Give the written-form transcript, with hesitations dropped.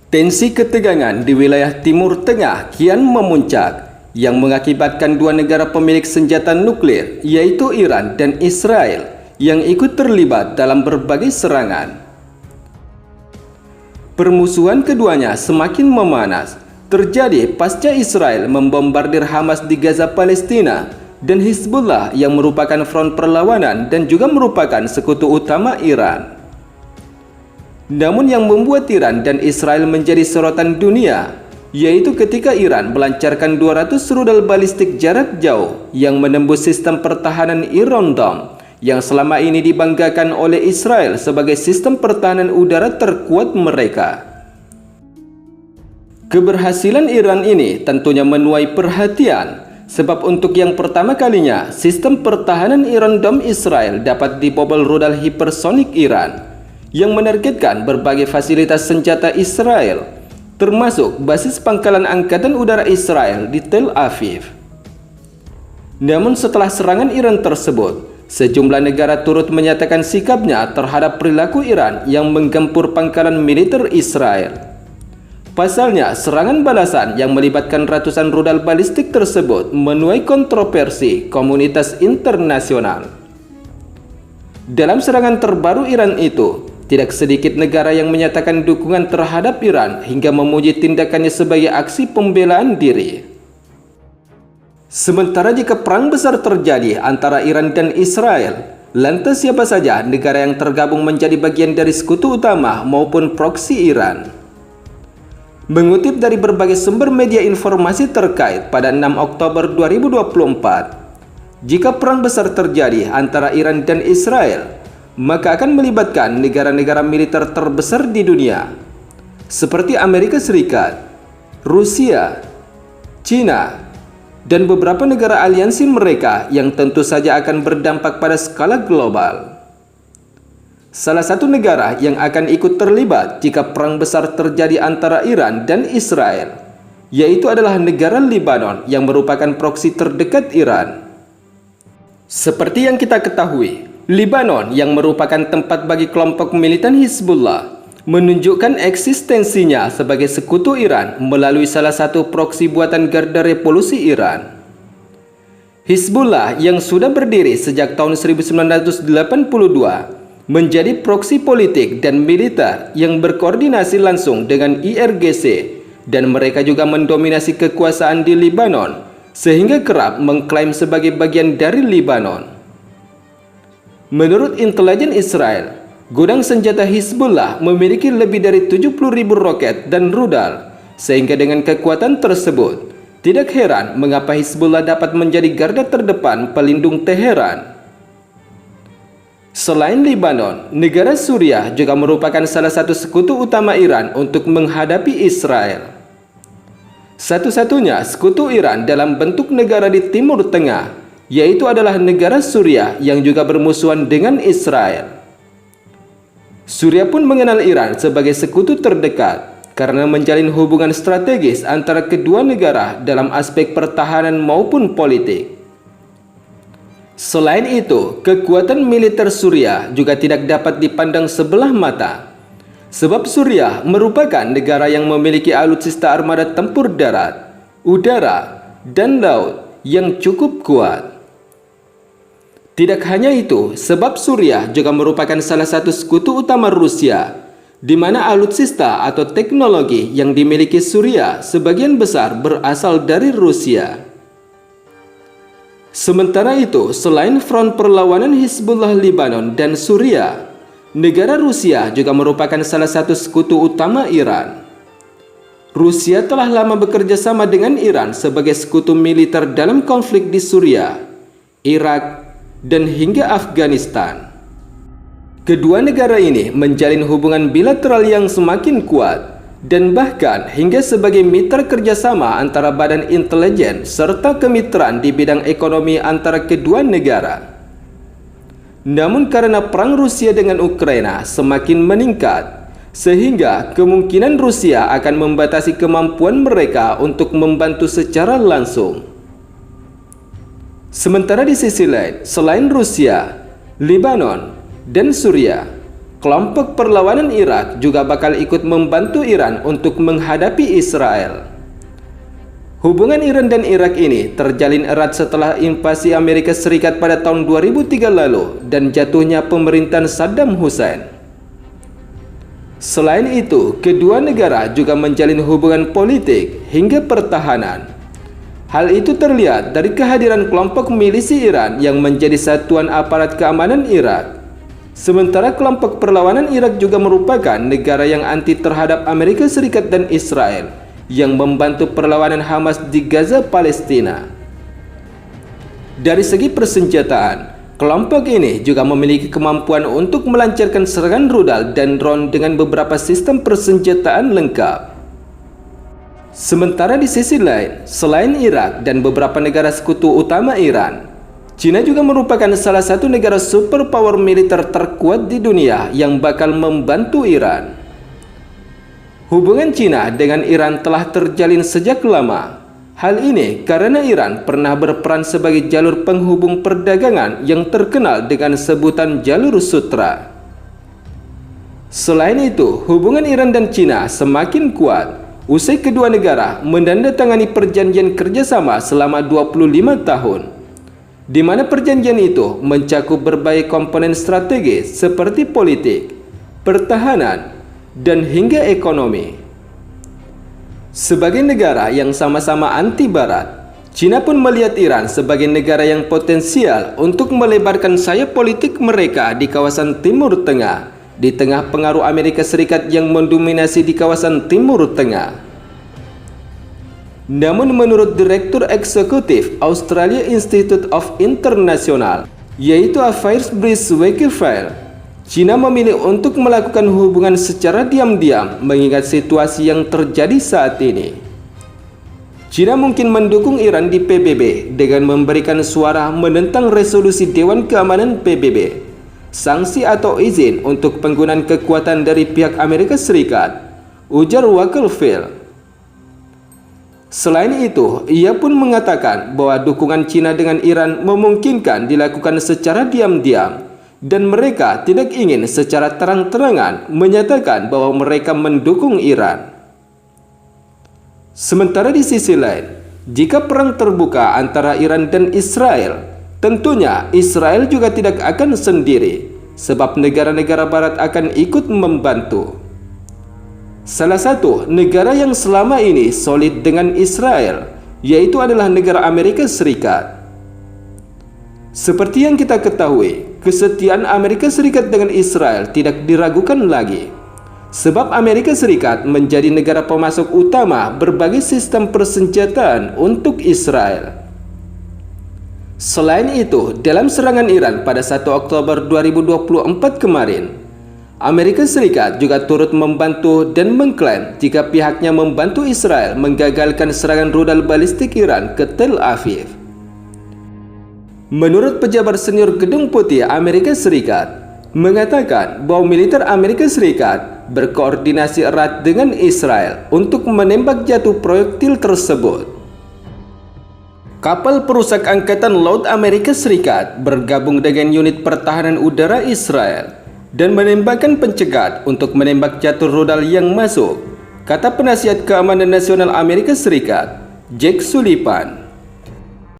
Tensi ketegangan di wilayah Timur Tengah kian memuncak yang mengakibatkan dua negara pemilik senjata nuklir yaitu Iran dan Israel yang ikut terlibat dalam berbagai serangan. Permusuhan keduanya semakin memanas terjadi pasca Israel membombardir Hamas di Gaza, Palestina, dan Hizbullah yang merupakan front perlawanan dan juga merupakan sekutu utama Iran. Namun yang membuat Iran dan Israel menjadi sorotan dunia, yaitu ketika Iran melancarkan 200 rudal balistik jarak jauh yang menembus sistem pertahanan Iron Dome yang selama ini dibanggakan oleh Israel sebagai sistem pertahanan udara terkuat mereka. Keberhasilan Iran ini tentunya menuai perhatian, sebab untuk yang pertama kalinya sistem pertahanan Iron Dome Israel dapat dibobol rudal hipersonik Iran yang menargetkan berbagai fasilitas senjata Israel, termasuk basis pangkalan angkatan udara Israel di Tel Aviv. Namun setelah serangan Iran tersebut, sejumlah negara turut menyatakan sikapnya terhadap perilaku Iran yang menggempur pangkalan militer Israel. Pasalnya, serangan balasan yang melibatkan ratusan rudal balistik tersebut menuai kontroversi komunitas internasional. Dalam serangan terbaru Iran itu, tidak sedikit negara yang menyatakan dukungan terhadap Iran hingga memuji tindakannya sebagai aksi pembelaan diri. Sementara jika perang besar terjadi antara Iran dan Israel, lantas siapa saja negara yang tergabung menjadi bagian dari sekutu utama maupun proksi Iran? Mengutip dari berbagai sumber media informasi terkait pada 6 Oktober 2024, jika perang besar terjadi antara Iran dan Israel, maka akan melibatkan negara-negara militer terbesar di dunia, seperti Amerika Serikat, Rusia, China, dan beberapa negara aliansi mereka yang tentu saja akan berdampak pada skala global. Salah satu negara yang akan ikut terlibat jika perang besar terjadi antara Iran dan Israel, yaitu adalah negara Lebanon yang merupakan proksi terdekat Iran. Seperti yang kita ketahui, Lebanon yang merupakan tempat bagi kelompok militan Hizbullah menunjukkan eksistensinya sebagai sekutu Iran melalui salah satu proksi buatan Garda Revolusi Iran. Hizbullah yang sudah berdiri sejak tahun 1982 menjadi proksi politik dan militer yang berkoordinasi langsung dengan IRGC, dan mereka juga mendominasi kekuasaan di Lebanon sehingga kerap mengklaim sebagai bagian dari Lebanon. Menurut intelijen Israel, gudang senjata Hizbullah memiliki lebih dari 70.000 roket dan rudal, sehingga dengan kekuatan tersebut, tidak heran mengapa Hizbullah dapat menjadi garda terdepan pelindung Teheran. Selain Lebanon, negara Suriah juga merupakan salah satu sekutu utama Iran untuk menghadapi Israel. Satu-satunya sekutu Iran dalam bentuk negara di Timur Tengah, yaitu adalah negara Suriah yang juga bermusuhan dengan Israel. Suriah pun mengenal Iran sebagai sekutu terdekat karena menjalin hubungan strategis antara kedua negara dalam aspek pertahanan maupun politik. Selain itu, kekuatan militer Suriah juga tidak dapat dipandang sebelah mata, sebab Suriah merupakan negara yang memiliki alutsista armada tempur darat, udara, dan laut yang cukup kuat. Tidak hanya itu, sebab Suriah juga merupakan salah satu sekutu utama Rusia, di mana alutsista atau teknologi yang dimiliki Suriah sebagian besar berasal dari Rusia. Sementara itu, selain front perlawanan Hizbullah Lebanon dan Suriah, negara Rusia juga merupakan salah satu sekutu utama Iran. Rusia telah lama bekerja sama dengan Iran sebagai sekutu militer dalam konflik di Suriah, Irak, dan hingga Afghanistan. Kedua negara ini menjalin hubungan bilateral yang semakin kuat dan bahkan hingga sebagai mitra kerjasama antara badan intelijen serta kemitraan di bidang ekonomi antara kedua negara. Namun karena perang Rusia dengan Ukraina semakin meningkat, sehingga kemungkinan Rusia akan membatasi kemampuan mereka untuk membantu secara langsung. Sementara di sisi lain, selain Rusia, Lebanon, dan Suriah, kelompok perlawanan Irak juga bakal ikut membantu Iran untuk menghadapi Israel. Hubungan Iran dan Irak ini terjalin erat setelah invasi Amerika Serikat pada tahun 2003 lalu dan jatuhnya pemerintahan Saddam Hussein. Selain itu, kedua negara juga menjalin hubungan politik hingga pertahanan. Hal itu terlihat dari kehadiran kelompok milisi Iran yang menjadi satuan aparat keamanan Irak. Sementara kelompok perlawanan Irak juga merupakan negara yang anti terhadap Amerika Serikat dan Israel yang membantu perlawanan Hamas di Gaza, Palestina. Dari segi persenjataan, kelompok ini juga memiliki kemampuan untuk melancarkan serangan rudal dan drone dengan beberapa sistem persenjataan lengkap. Sementara di sisi lain, selain Irak dan beberapa negara sekutu utama Iran, China juga merupakan salah satu negara superpower militer terkuat di dunia yang bakal membantu Iran. Hubungan China dengan Iran telah terjalin sejak lama. Hal ini karena Iran pernah berperan sebagai jalur penghubung perdagangan yang terkenal dengan sebutan Jalur Sutra. Selain itu, hubungan Iran dan China semakin kuat usai kedua negara menandatangani perjanjian kerjasama selama 25 tahun. Di mana perjanjian itu mencakup berbagai komponen strategis seperti politik, pertahanan, dan hingga ekonomi. Sebagai negara yang sama-sama anti Barat, China pun melihat Iran sebagai negara yang potensial untuk melebarkan sayap politik mereka di kawasan Timur Tengah, di tengah pengaruh Amerika Serikat yang mendominasi di kawasan Timur Tengah. Namun menurut Direktur Eksekutif Australia Institute of International, yaitu Affairs Brice Wakefield, China memilih untuk melakukan hubungan secara diam-diam mengingat situasi yang terjadi saat ini. China mungkin mendukung Iran di PBB dengan memberikan suara menentang resolusi Dewan Keamanan PBB, sanksi atau izin untuk penggunaan kekuatan dari pihak Amerika Serikat, ujar Wakefield. Selain itu, ia pun mengatakan bahwa dukungan China dengan Iran memungkinkan dilakukan secara diam-diam dan mereka tidak ingin secara terang-terangan menyatakan bahwa mereka mendukung Iran. Sementara di sisi lain, jika perang terbuka antara Iran dan Israel, tentunya Israel juga tidak akan sendiri sebab negara-negara Barat akan ikut membantu. Salah satu negara yang selama ini solid dengan Israel yaitu adalah negara Amerika Serikat. Seperti yang kita ketahui, kesetiaan Amerika Serikat dengan Israel tidak diragukan lagi, sebab Amerika Serikat menjadi negara pemasok utama berbagai sistem persenjataan untuk Israel. Selain itu, dalam serangan Iran pada 1 Oktober 2024 kemarin, Amerika Serikat juga turut membantu dan mengklaim jika pihaknya membantu Israel menggagalkan serangan rudal balistik Iran ke Tel Aviv. Menurut pejabat senior Gedung Putih Amerika Serikat, mengatakan bahwa militer Amerika Serikat berkoordinasi erat dengan Israel untuk menembak jatuh proyektil tersebut. Kapal perusak Angkatan Laut Amerika Serikat bergabung dengan unit pertahanan udara Israel dan menembakkan pencegat untuk menembak jatuh rudal yang masuk, kata penasihat keamanan nasional Amerika Serikat, Jake Sullivan.